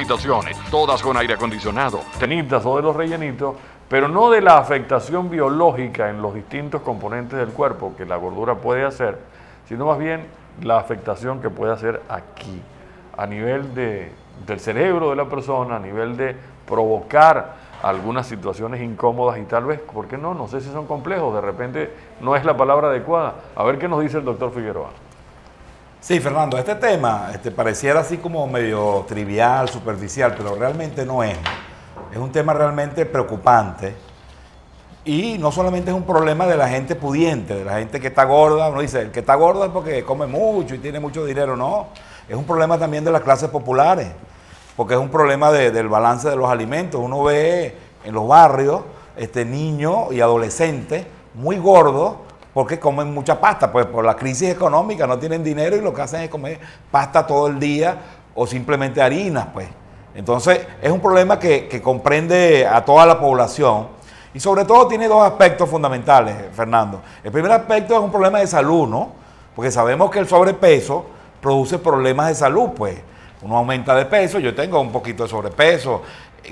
habitaciones, todas con aire acondicionado. Tenitas o de los rellenitos, pero no de la afectación biológica en los distintos componentes del cuerpo que la gordura puede hacer, sino más bien la afectación que puede hacer aquí, a nivel del cerebro de la persona, a nivel de provocar algunas situaciones incómodas y tal vez, ¿por qué no? No sé si son complejos, de repente no es la palabra adecuada. A ver qué nos dice el doctor Figueroa. Sí, Fernando, este tema pareciera así como medio trivial, superficial, pero realmente no es. Es un tema realmente preocupante y no solamente es un problema de la gente pudiente, de la gente que está gorda. Uno dice, el que está gordo es porque come mucho y tiene mucho dinero. No, es un problema también de las clases populares, porque es un problema del balance de los alimentos. Uno ve en los barrios niños y adolescentes muy gordos, porque comen mucha pasta, pues por la crisis económica no tienen dinero y lo que hacen es comer pasta todo el día o simplemente harinas, pues. Entonces es un problema que comprende a toda la población y sobre todo tiene dos aspectos fundamentales, Fernando. El primer aspecto es un problema de salud, ¿no? Porque sabemos que el sobrepeso produce problemas de salud, pues. Uno aumenta de peso, yo tengo un poquito de sobrepeso.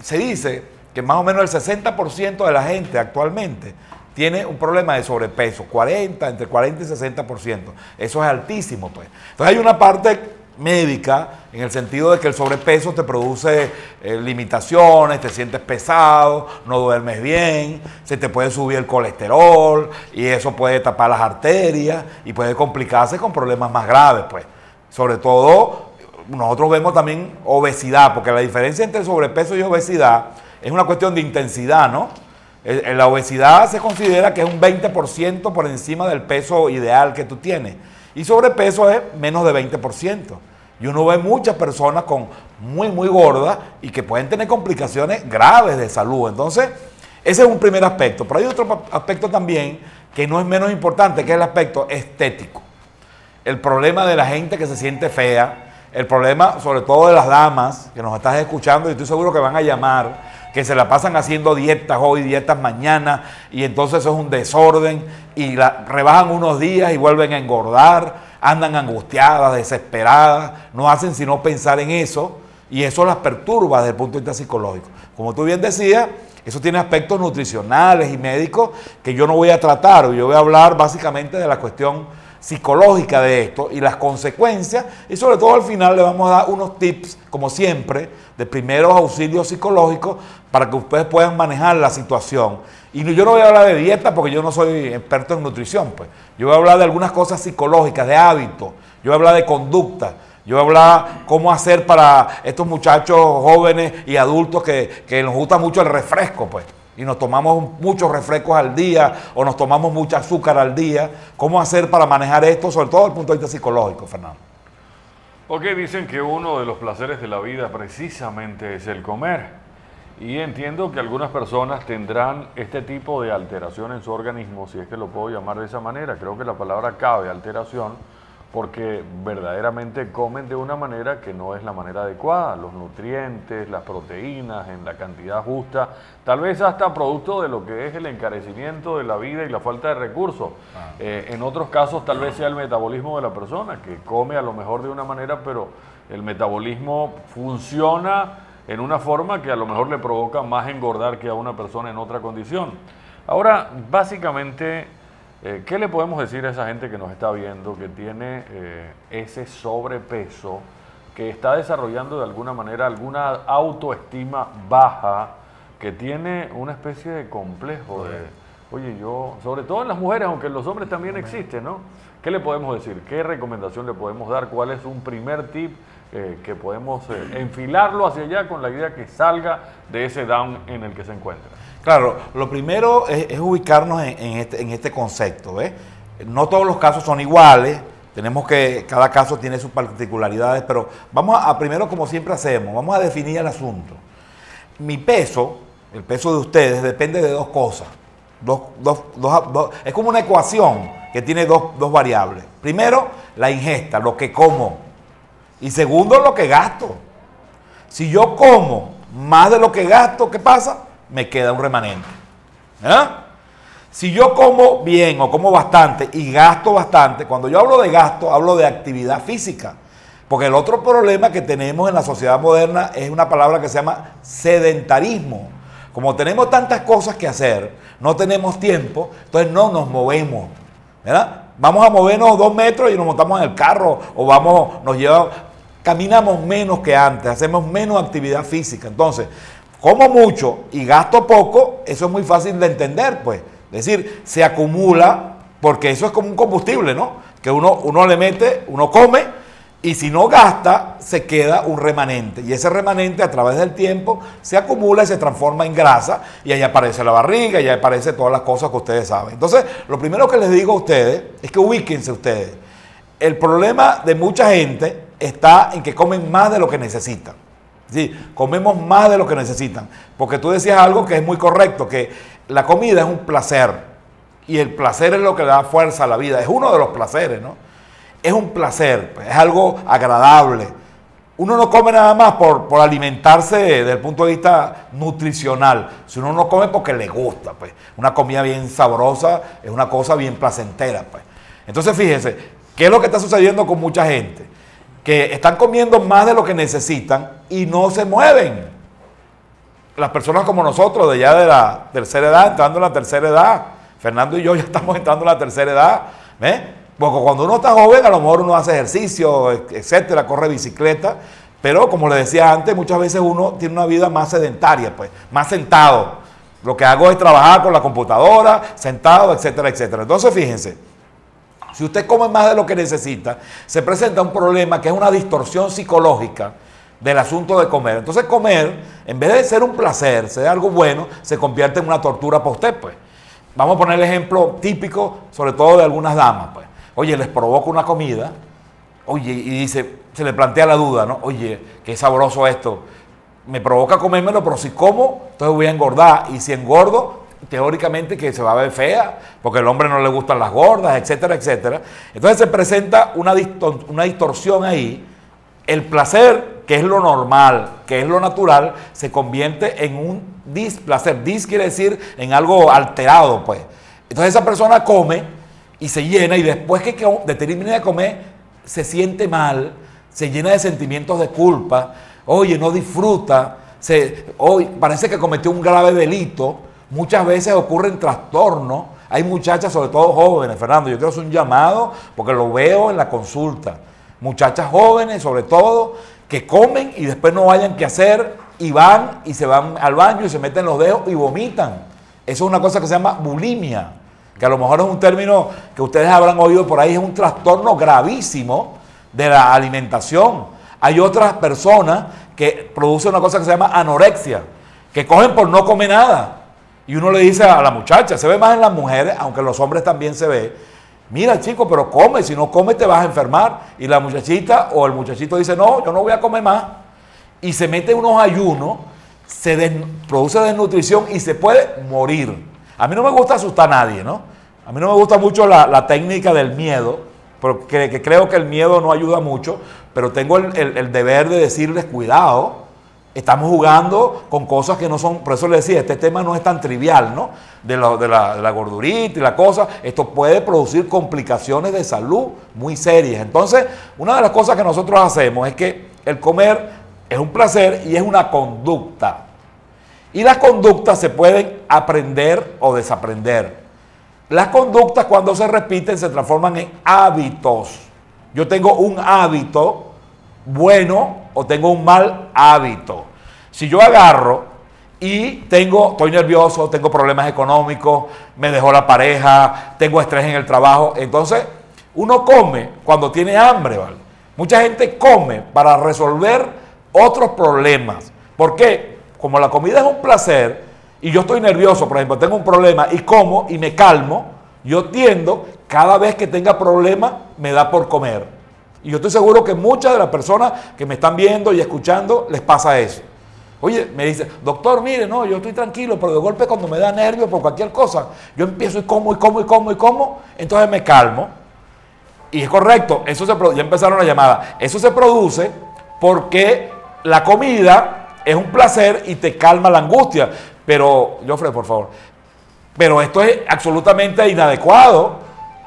Se dice que más o menos el 60% de la gente actualmente tiene un problema de sobrepeso, entre 40 y 60%. Eso es altísimo, pues. Entonces hay una parte médica en el sentido de que el sobrepeso te produce limitaciones, te sientes pesado, no duermes bien, se te puede subir el colesterol y eso puede tapar las arterias y puede complicarse con problemas más graves, pues. Sobre todo, nosotros vemos también obesidad, porque la diferencia entre sobrepeso y obesidad es una cuestión de intensidad, ¿no? La obesidad se considera que es un 20% por encima del peso ideal que tú tienes. Y sobrepeso es menos de 20%. Y uno ve muchas personas muy gordas y que pueden tener complicaciones graves de salud. Entonces, ese es un primer aspecto. Pero hay otro aspecto también que no es menos importante, que es el aspecto estético. El problema de la gente que se siente fea, el problema sobre todo de las damas que nos estás escuchando y estoy seguro que van a llamar, que se la pasan haciendo dietas hoy, dietas mañana, y entonces eso es un desorden, y rebajan unos días y vuelven a engordar, andan angustiadas, desesperadas, no hacen sino pensar en eso, y eso las perturba desde el punto de vista psicológico. Como tú bien decías, eso tiene aspectos nutricionales y médicos que yo no voy a tratar, yo voy a hablar básicamente de la cuestión psicológica de esto y las consecuencias, y sobre todo al final le vamos a dar unos tips, como siempre, de primeros auxilios psicológicos para que ustedes puedan manejar la situación. Y yo no voy a hablar de dieta porque yo no soy experto en nutrición, pues. Yo voy a hablar de algunas cosas psicológicas, de hábitos, yo voy a hablar de conducta, yo voy a hablar cómo hacer para estos muchachos jóvenes y adultos que nos gusta mucho el refresco, pues. Y nos tomamos muchos refrescos al día o nos tomamos mucha azúcar al día. ¿Cómo hacer para manejar esto, sobre todo desde el punto de vista psicológico, Fernando? Ok, dicen que uno de los placeres de la vida precisamente es el comer. Y entiendo que algunas personas tendrán este tipo de alteración en su organismo, si es que lo puedo llamar de esa manera. Creo que la palabra cabe, alteración, porque verdaderamente comen de una manera que no es la manera adecuada. Los nutrientes, las proteínas en la cantidad justa, tal vez hasta producto de lo que es el encarecimiento de la vida y la falta de recursos. En otros casos tal vez sea el metabolismo de la persona, que come a lo mejor de una manera, pero el metabolismo funciona en una forma que a lo mejor le provoca más engordar que a una persona en otra condición. Ahora, básicamente, ¿qué le podemos decir a esa gente que nos está viendo, que tiene ese sobrepeso, que está desarrollando de alguna manera alguna autoestima baja, que tiene una especie de complejo de, oye, yo, sobre todo en las mujeres, aunque en los hombres también existe, ¿no? ¿Qué le podemos decir? ¿Qué recomendación le podemos dar? ¿Cuál es un primer tip que podemos enfilarlo hacia allá con la idea que salga de ese down en el que se encuentra? Claro, lo primero es ubicarnos en este concepto, ¿ves? No todos los casos son iguales, cada caso tiene sus particularidades, pero vamos a primero, como siempre hacemos, vamos a definir el asunto. Mi peso, el peso de ustedes, depende de dos cosas. Es como una ecuación que tiene dos variables. Primero, la ingesta, lo que como. Y segundo, lo que gasto. Si yo como más de lo que gasto, ¿qué pasa? Me queda un remanente. Si yo como bien o como bastante y gasto bastante, cuando yo hablo de gasto, hablo de actividad física. Porque el otro problema que tenemos en la sociedad moderna es una palabra que se llama sedentarismo. Como tenemos tantas cosas que hacer, no tenemos tiempo, entonces no nos movemos, ¿verdad? Vamos a movernos 2 metros y nos montamos en el carro, o caminamos menos que antes, hacemos menos actividad física. Entonces, como mucho y gasto poco, eso es muy fácil de entender, pues. Es decir, se acumula, porque eso es como un combustible, ¿no? Que uno le mete, uno come, y si no gasta, se queda un remanente. Y ese remanente a través del tiempo se acumula y se transforma en grasa. Y ahí aparece la barriga, y ahí aparecen todas las cosas que ustedes saben. Entonces, lo primero que les digo a ustedes es que ubíquense ustedes. El problema de mucha gente está en que comen más de lo que necesitan. Sí, comemos más de lo que necesitan. Porque tú decías algo que es muy correcto, que la comida es un placer. Y el placer es lo que le da fuerza a la vida. Es uno de los placeres, ¿no? Es un placer, pues, es algo agradable. Uno no come nada más por alimentarse desde el punto de vista nutricional. Si uno no come porque le gusta, pues. Una comida bien sabrosa es una cosa bien placentera, pues. Entonces, fíjense, ¿qué es lo que está sucediendo con mucha gente? Que están comiendo más de lo que necesitan y no se mueven. Las personas como nosotros, de ya de la tercera edad, entrando en la tercera edad. Fernando y yo ya estamos entrando en la tercera edad, ¿ves? Porque cuando uno está joven, a lo mejor uno hace ejercicio, etcétera, corre bicicleta, pero como le decía antes, muchas veces uno tiene una vida más sedentaria, pues, más sentado. Lo que hago es trabajar con la computadora, sentado, etcétera, etcétera. Entonces, fíjense, si usted come más de lo que necesita, se presenta un problema que es una distorsión psicológica del asunto de comer. Entonces, comer, en vez de ser un placer, ser algo bueno, se convierte en una tortura para usted, pues. Vamos a poner el ejemplo típico, sobre todo de algunas damas, pues. Oye, les provoca una comida, oye, y dice, se le plantea la duda, ¿no? Oye, qué sabroso esto, me provoca comérmelo, pero si como, entonces voy a engordar, y si engordo, teóricamente que se va a ver fea, porque al hombre no le gustan las gordas, etcétera, etcétera. Entonces se presenta una distorsión ahí, el placer, que es lo normal, que es lo natural, se convierte en un displacer. Dis quiere decir en algo alterado, pues. Entonces esa persona come y se llena, y después que termina de comer, se siente mal, se llena de sentimientos de culpa, oye, no disfruta, parece que cometió un grave delito. Muchas veces ocurren trastornos. Hay muchachas, sobre todo jóvenes, Fernando, yo quiero hacer un llamado, porque lo veo en la consulta. Muchachas jóvenes, sobre todo, que comen y después no hayan qué hacer, y van y se van al baño y se meten los dedos y vomitan. Eso es una cosa que se llama bulimia, que a lo mejor es un término que ustedes habrán oído por ahí, es un trastorno gravísimo de la alimentación. Hay otras personas que producen una cosa que se llama anorexia, que cogen por no comer nada. Y uno le dice a la muchacha, se ve más en las mujeres, aunque en los hombres también se ve, mira chico, pero come, si no comes te vas a enfermar. Y la muchachita o el muchachito dice, no, yo no voy a comer más. Y se mete unos ayunos, produce desnutrición y se puede morir. A mí no me gusta asustar a nadie, ¿no? A mí no me gusta mucho la técnica del miedo, porque creo que el miedo no ayuda mucho, pero tengo el deber de decirles, cuidado, estamos jugando con cosas que no son, por eso les decía, este tema no es tan trivial, ¿no? De la gordurita y la cosa, esto puede producir complicaciones de salud muy serias. Entonces, una de las cosas que nosotros hacemos es que el comer es un placer y es una conducta. Y las conductas se pueden aprender o desaprender. Las conductas, cuando se repiten, se transforman en hábitos. Yo tengo un hábito bueno o tengo un mal hábito. Si yo agarro y estoy nervioso, tengo problemas económicos, me dejó la pareja, tengo estrés en el trabajo, entonces uno come cuando tiene hambre, ¿vale? Mucha gente come para resolver otros problemas. ¿Por qué? Como la comida es un placer y yo estoy nervioso, por ejemplo, tengo un problema y como y me calmo, yo tiendo, cada vez que tenga problemas, me da por comer. Y yo estoy seguro que muchas de las personas que me están viendo y escuchando les pasa eso. Oye, me dice, doctor, mire, no, yo estoy tranquilo, pero de golpe cuando me da nervios por cualquier cosa, yo empiezo y como, entonces me calmo. Y es correcto, eso ya empezaron la llamada. Eso se produce porque la comida es un placer y te calma la angustia. Pero, Jofre, por favor, pero esto es absolutamente inadecuado,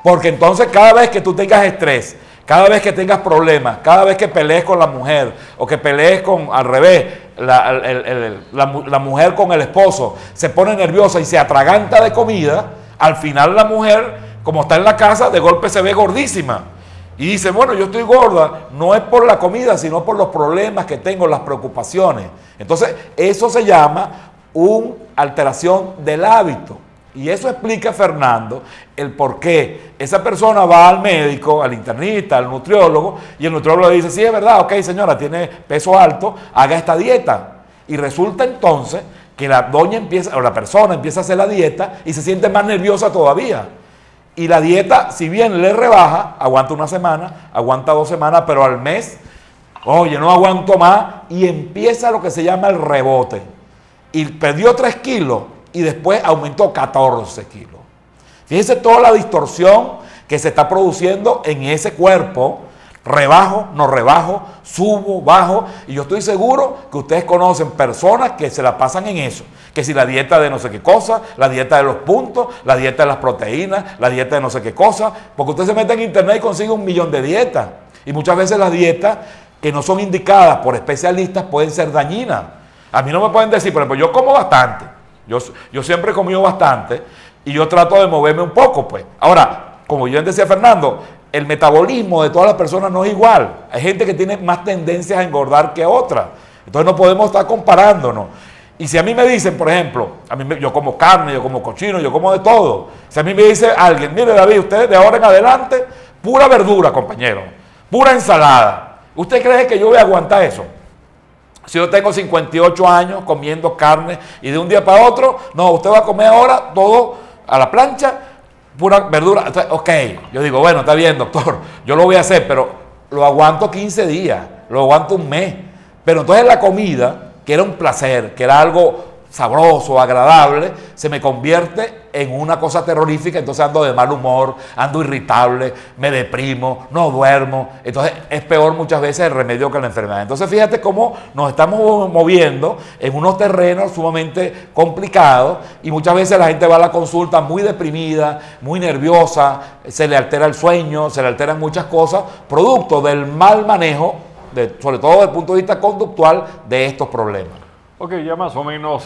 porque entonces cada vez que tú tengas estrés, cada vez que tengas problemas, cada vez que pelees con la mujer o que pelees con, al revés, la mujer con el esposo se pone nerviosa y se atraganta de comida, al final la mujer, como está en la casa, de golpe se ve gordísima. Y dice, bueno, yo estoy gorda, no es por la comida, sino por los problemas que tengo, las preocupaciones. Entonces, eso se llama una alteración del hábito. Y eso explica, Fernando, el por qué esa persona va al médico, al internista, al nutriólogo, y el nutriólogo le dice, sí, es verdad, ok, señora, tiene peso alto, haga esta dieta. Y resulta entonces que la doña empieza, o la persona empieza a hacer la dieta y se siente más nerviosa todavía. Y la dieta, si bien le rebaja, aguanta una semana, aguanta 2 semanas, pero al mes, oye, no aguanto más, y empieza lo que se llama el rebote. Y perdió 3 kilos y después aumentó 14 kilos. Fíjense toda la distorsión que se está produciendo en ese cuerpo. Rebajo, no rebajo, subo, bajo, y yo estoy seguro que ustedes conocen personas que se la pasan en eso, que si la dieta de no sé qué cosa, la dieta de los puntos, la dieta de las proteínas, la dieta de no sé qué cosa, porque usted se mete en internet y consigue 1 millón de dietas, y muchas veces las dietas que no son indicadas por especialistas pueden ser dañinas. A mí no me pueden decir, por ejemplo, yo como bastante, yo siempre he comido bastante, y yo trato de moverme un poco, pues. Ahora, como yo decía Fernando, el metabolismo de todas las personas no es igual. Hay gente que tiene más tendencias a engordar que otras. Entonces no podemos estar comparándonos. Y si a mí me dicen, por ejemplo, yo como carne, yo como cochino, yo como de todo. Si a mí me dice alguien, mire David, usted de ahora en adelante, pura verdura, compañero, pura ensalada. ¿Usted cree que yo voy a aguantar eso? Si yo tengo 58 años comiendo carne y de un día para otro, no, usted va a comer ahora todo a la plancha, pura verdura. Entonces, ok, yo digo, bueno, está bien, doctor, yo lo voy a hacer, pero lo aguanto 15 días, lo aguanto 1 mes. Pero entonces la comida, que era un placer, que era algo sabroso, agradable, se me convierte en una cosa terrorífica. Entonces ando de mal humor, ando irritable, me deprimo, no duermo. Entonces es peor muchas veces el remedio que la enfermedad. Entonces fíjate cómo nos estamos moviendo en unos terrenos sumamente complicados, y muchas veces la gente va a la consulta muy deprimida, muy nerviosa, se le altera el sueño, se le alteran muchas cosas, producto del mal manejo, sobre todo desde el punto de vista conductual, de estos problemas. Ok, ya más o menos